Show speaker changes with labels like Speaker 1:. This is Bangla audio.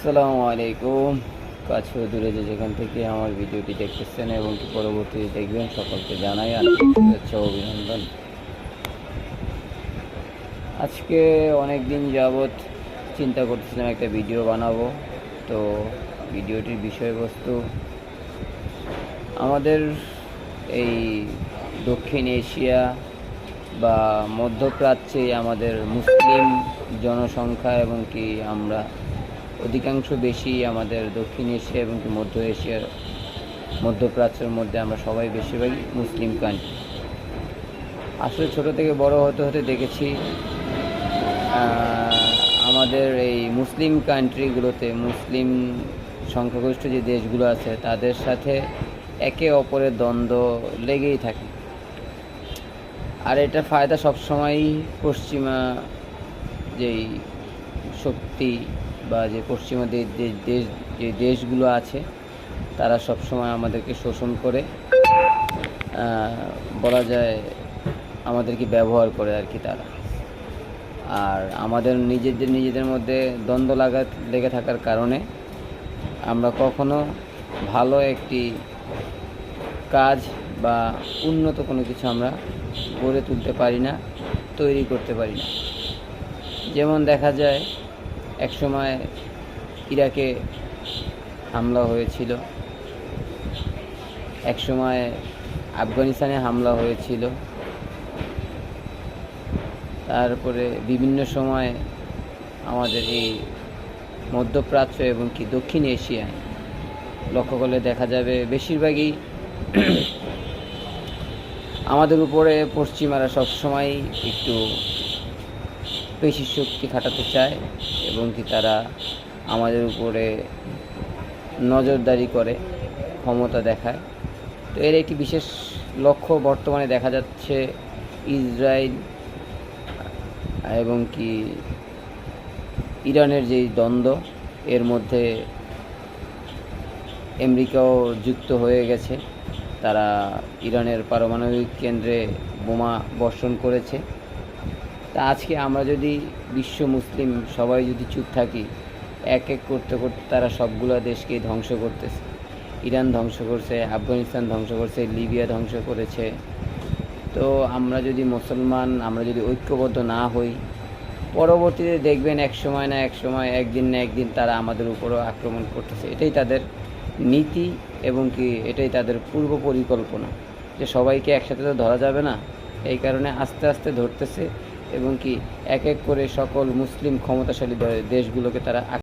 Speaker 1: আসসালামু আলাইকুম। কাছে ও দূরে যেখান থেকে আমার ভিডিওটি দেখতেছেন এবং কি পরবর্তীতে দেখবেন, সকলকে জানাই আন্তরিক শুভেচ্ছা ও অভিনন্দন। আজকে অনেক দিন যাবৎ চিন্তা করতেছিলাম একটা ভিডিও বানাবো। তো ভিডিওটির বিষয়বস্তু আমাদের এই দক্ষিণ এশিয়া বা মধ্যপ্রাচ্যে আমাদের মুসলিম জনসংখ্যা এবং কি আমরা অধিকাংশ বেশি আমাদের দক্ষিণ এশিয়া এবং কি মধ্য এশিয়ার মধ্যপ্রাচ্যের মধ্যে আমরা সবাই বেশিরভাগই মুসলিম কান্ট্রি। আসলে ছোট থেকে বড় হতে হতে দেখেছি আমাদের এই মুসলিম কান্ট্রিগুলোতে মুসলিম সংখ্যাগরিষ্ঠ যে দেশগুলো আছে তাদের সাথে একে অপরের দ্বন্দ্ব লেগেই থাকে। আর এটা ফায়দা সবসময়ই পশ্চিমা যেই শক্তি বা যে পশ্চিমা যে দেশগুলো আছে তারা সবসময় আমাদেরকে শোষণ করে, বলা যায় আমাদেরকে ব্যবহার করে আর কি তারা। আর আমাদের নিজেদের মধ্যে দ্বন্দ্ব লেগে থাকার কারণে আমরা কখনো ভালো একটি কাজ বা উন্নত কোনো কিছু আমরা গড়ে তুলতে পারি না, তৈরি করতে পারি না। যেমন দেখা যায় একসময় ইরাকে হামলা হয়েছিল, একসময় আফগানিস্তানে হামলা হয়েছিল, তারপরে বিভিন্ন সময় আমাদের এই মধ্যপ্রাচ্য এবং কি দক্ষিণ এশিয়ায় লক্ষ্য করলে দেখা যাবে বেশিরভাগই আমাদের উপরে পশ্চিমারা সবসময় একটু পেশি শক্তি খাটাতে চায় এবং কি তারা আমাদের উপরে নজরদারি করে, ক্ষমতা দেখায়। তো এর একটি বিশেষ লক্ষ্য বর্তমানে দেখা যাচ্ছে ইসরায়েল এবং কি ইরানের যেই দ্বন্দ্ব, এর মধ্যে আমেরিকাও যুক্ত হয়ে গেছে। তারা ইরানের পারমাণবিক কেন্দ্রে বোমা বর্ষণ করেছে। তা আজকে আমরা যদি বিশ্ব মুসলিম সবাই যদি চুপ থাকি, এক এক করতে করতে তারা সবগুলো দেশকেই ধ্বংস করতেছে। ইরান ধ্বংস করছে, আফগানিস্তান ধ্বংস করছে, লিবিয়া ধ্বংস করেছে। তো আমরা যদি মুসলমান, আমরা যদি ঐক্যবদ্ধ না হই, পরবর্তীতে দেখবেন এক সময় না এক সময়, একদিন না একদিন তারা আমাদের উপরও আক্রমণ করতেছে। এটাই তাদের নীতি এবং কি এটাই তাদের পূর্ব পরিকল্পনা, যে সবাইকে একসাথে তো ধরা যাবে না। এই কারণে আস্তে আস্তে ধরতেছে এবং কি এক এক করে সকল মুসলিম ক্ষমতাশালী দেশগুলোকে তারা